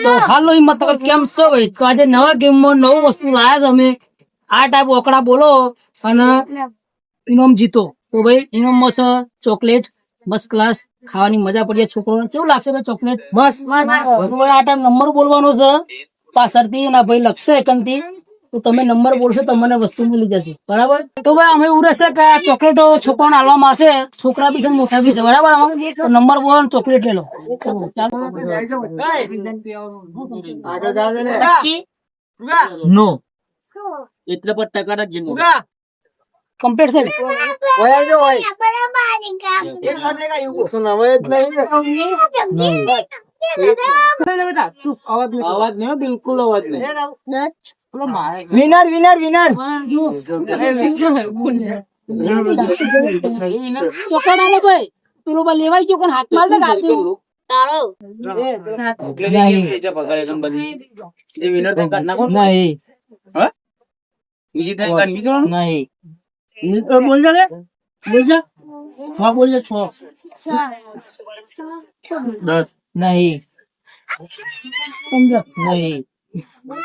તો હાલો હિંમત નગર કેમ છો ભાઈ? તો આજે નવા ગેમમાં નવું વસ્તુ લાયા છે અમે. આ ટાઈપ ઓકડા બોલો અને ઇનામ જીતો. તો ભાઈ ઇનામમાં છે ચોકલેટ બસ ક્લાસ, ખાવાની મજા પડી જાય. છોકરોને કેવું લાગશે ભાઈ ચોકલેટ? મસ્ત. તો ભાઈ આ ટાઈમ નંબર બોલવાનો છે પાછળથી, અને ભાઈ લખશે એકંથી. તો તમે નંબર બોલશો તમને વસ્તુ મળી જશે, બરાબર? તો ભાઈ અમે એવું રહેશે કે આ ચોકલેટો છોકરાને આલવામાં આવશે. છોકરા બી છે મોટા બી છે, બરાબર? તો નંબર બોલો ને ચોકલેટ લઈ લો. નો એટલે પણ ટકા જ કમ્પ્લીટ છે. અવાજ નહીં, બિલકુલ અવાજ નહીં. વિનર વિનર વિનર ચોકલેટ આલે ભાઈ. પેલો લેવાઈ ગયો કે હાથ માર દે ગાતી તાળો બોલ જા બોલ જા. છ બોલ જા. 10 નહીં 15 નહીં 15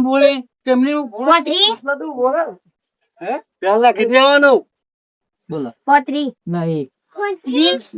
બોલે કેમની પેલા કીધી આવવાનું બોલો 35 નહીં 20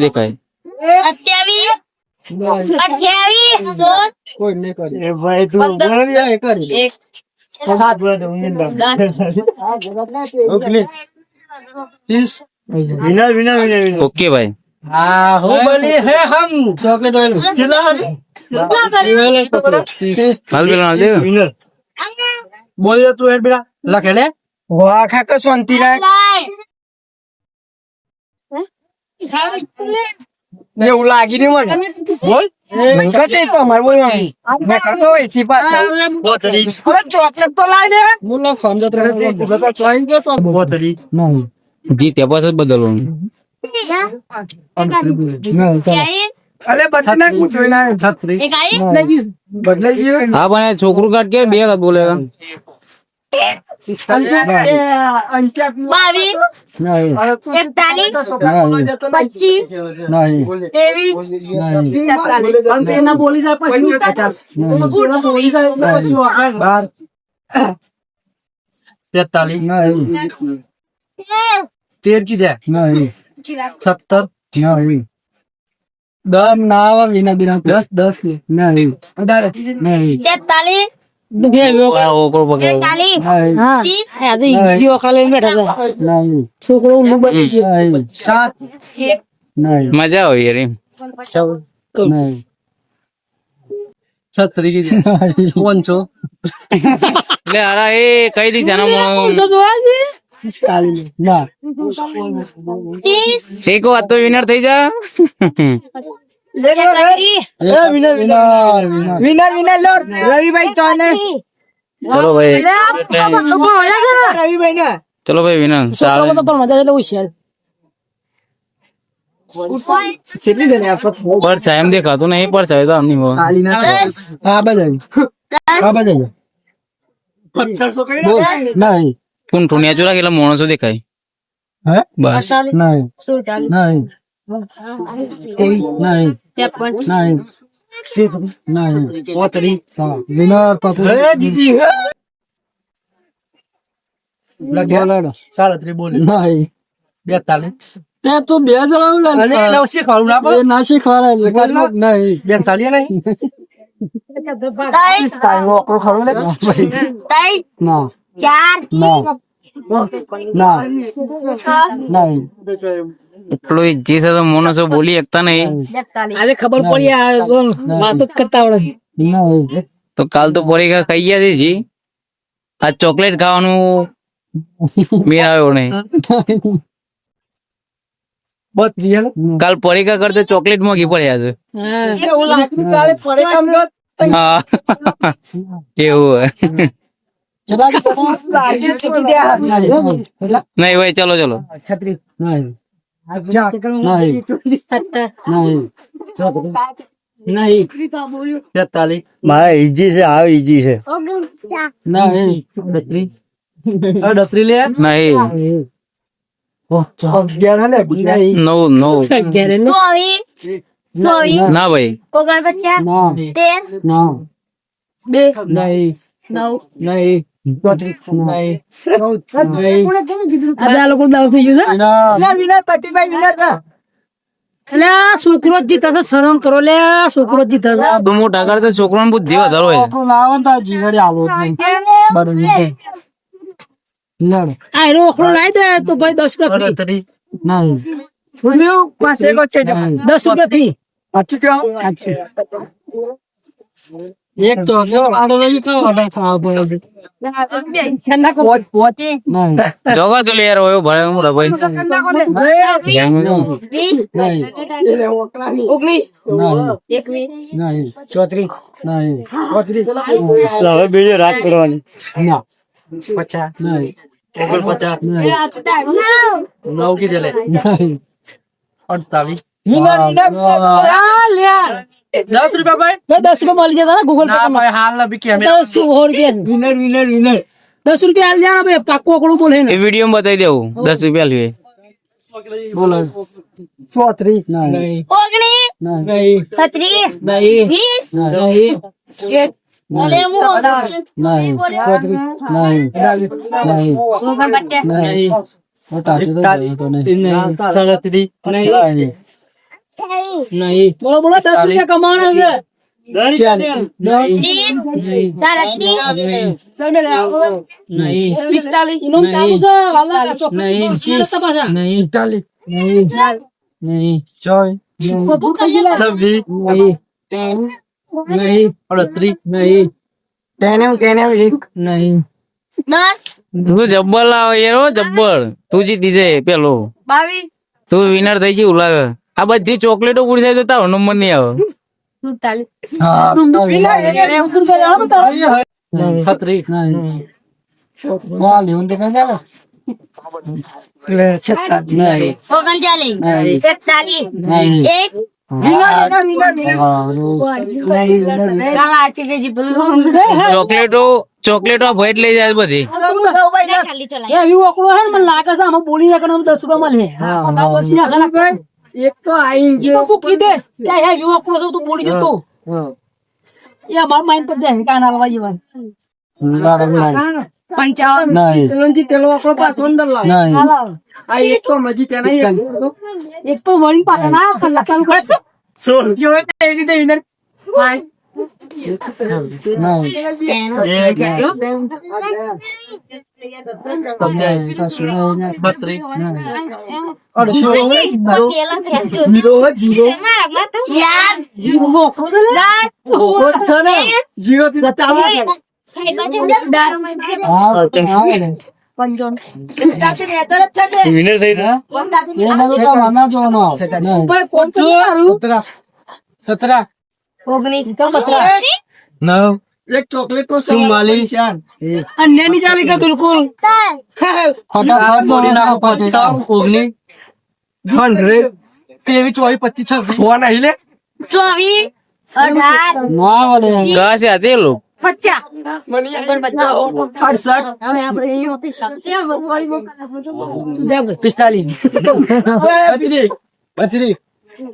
દેખાય 28 विनर विनर विनर ओके भाई. हाँ हो बोली है हम चॉकलेट वाले हाल बेला दे विनर बोल तू हेड बेटा लखे ले वाह खा के शांति रे ने उलागी नहीं मन बोल नंका ते तो हमार बोल मैं करतो इसी बात बोतली अरे चॉकलेट तो लाई दे मुन्ना समझत रहे तो चॉइन के तो बोतली नहीं जीत्या पास बदलून अरे बदलना कुछ ना छतरी बदले हाँ बने छोकरू काट के बे बोलेगा 22 नहीं 41 25 नहीं 23 बोली जाए 50 43 नहीं 13 की जाए नहीं 70 नहीं 10 नावा बिना बिना 10 नहीं 18 नहीं 43 मजा हो यार छतरी की पंचो ले आ रहा है कई दी जाना एक बात तो विनर थी जा विनर विनर विनर विनर लो रवि भाई तो ने चलो भाई रवि भाई ने चलो भाई विनर चलो तो पर मजा ले होशियार कितनी जने आप पर टाइम देखा तो नहीं पर चाहिए तो हम नहीं हो हां बजाई हां बजाई 1500 कई नहीं कौन टुनिया चुरा केला मोणसो देखाय हैं बस नहीं नहीं नहीं 53 नहीं नहीं पोतरी विनर पापू दीदी लगे लड़ 37 बोले नहीं 42 ते तू बे जलाऊ ला अरे नवशी खाऊ ना पण नाशी खाला नहीं 42 नहीं 23 टाइम को खाऊ ले 23 ना 4 ना ना नहीं એટલો ઈજી છે તો મોનસો બોલી એકતા નહીં અરે ખબર પડી આ વાત જ કરતા આવડે તો કાલ તો પરીક્ષા ખાઈ ગયા છે જી આ ચોકલેટ ખાવાનું મેં આવ્યો નહીં. કાલ પરીક્ષા કરતે ચોકલેટ મોંઘી પડ્યા છે. હા એવું હે. નહીં ભાઈ ચલો ચલો. છત્રીસ મારા ઈજી છે આ ઈજી છે નહીં નવ ના ભાઈ. છોકરો જ જીતા છે શરમ કરો લે છોકરો જ જીતા છે તો મોટા કરતા છોકરાને બુદ્ધિ વધારો હોય. આ એનો ઓખલો લાવી દે તો ભાઈ 10 રૂપિયા ફ્રી 10 રૂપિયા ફ્રી એક તો જગા તો લે યાર હોય ભલે મોટા ભાઈ. 19 હવે બીજો રાત કરવાની ₹10 ભાઈ 10 રૂપિયા મળી જતા ગૂગલ પે હાલ ₹10 હાલ જા ભાઈ પાક્કો ઓકડું બોલે એ વિડીયો માં બતાવી દેવું 10 રૂપિયા લે. બોલો 34 બોલો બોલો 10 રૂપિયા કમાવાના છે ઇનામ ચાલુ છે વાલા ચોકલેટ તું જબ્બર લાવે યાર હો, જબ્બર. તું જીતી જાય પેલો તું વિનર થઈ ગયું લાગે. આ બધી ચોકલેટો પૂરી થાય તો તારો નંબર નહીં આવે. ચોકલેટો ભેટ લઈ જાય બધી. એવું ઓકડો હે ને મને લાગે છે આમાં બોલી નાખે 10 રૂપિયા મળે એક તો આઈ તો મૂકી દેસ ત્યાં એવું ઓકડો છે તું બોલી જતો એ મારા માઇન્ડ પર જાય કાન હાલવા જીવન 55 તેલો આપણો પાછો અંદર લાવ આ એક તો મજી કે નહીં એક તો વળી પાછા ના કલાક ચાલુ કરે જો એ રીતે વિનર જીરો થી વિનર થઈ ગયા 9 એક ચોકલેટ નો 44 અન્ય ની ચાલી કે બિલકુલ ફટાફટ બોલી નાખો 19 100 23 24 25 26 ફોન આઈ લે 24 18 કहाँ से आते हैं लोग? 45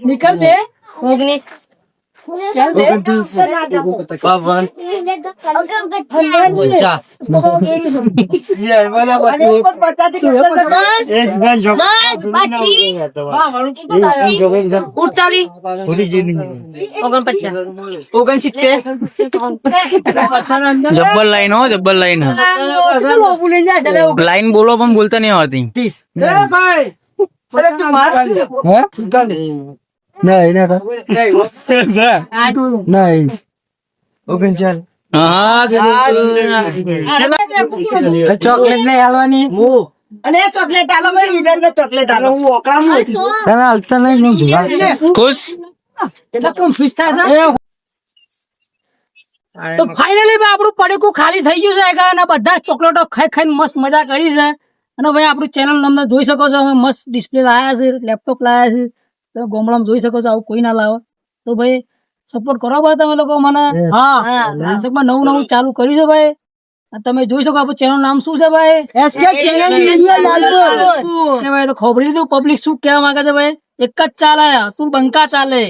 निकल बे 19 चल बे बावन जब्बर लाइन हो, जब्बर लाइन है. लाइन बोलो पण बोलता नहीं आती. 30 नहीं હા ચોકલેટ ને હાલવાની અને ચોકલેટ આલો ભાઈ વિધર ને ચોકલેટ આલો હું ઓકળામાં તને હાલતા નહીં ખુશ કેટલા કન્ફ્યુઝ થાય છે તો ફાઇનલી આપણું પડેકું ખાલી થઈ ગયું છે અને બધા ચોકલેટો ખાઈ ખાઈને મસ્ત મજા કરી છે અને ભાઈ આપણું ચેનલ તમે જોઈ શકો છો અમે મસ્ત ડિસ્પ્લે લાયા છે લેપટોપ લાયા છે તમે ગોમડામાં જોઈ શકો છો આવું કોઈ ના લાવો તો ભાઈ સપોર્ટ કરો ભાઈ તમે લોકો મને હા નવું નવું ચાલુ કર્યું છે ભાઈ તમે જોઈ શકો આપણું ચેનલ નામ શું છે ભાઈ એસકે ચેનલ ભાઈ તો ખબર લીધું પબ્લિક શું કહેવા માંગે છે ભાઈ એક જ ચાલે તું બંકા ચાલે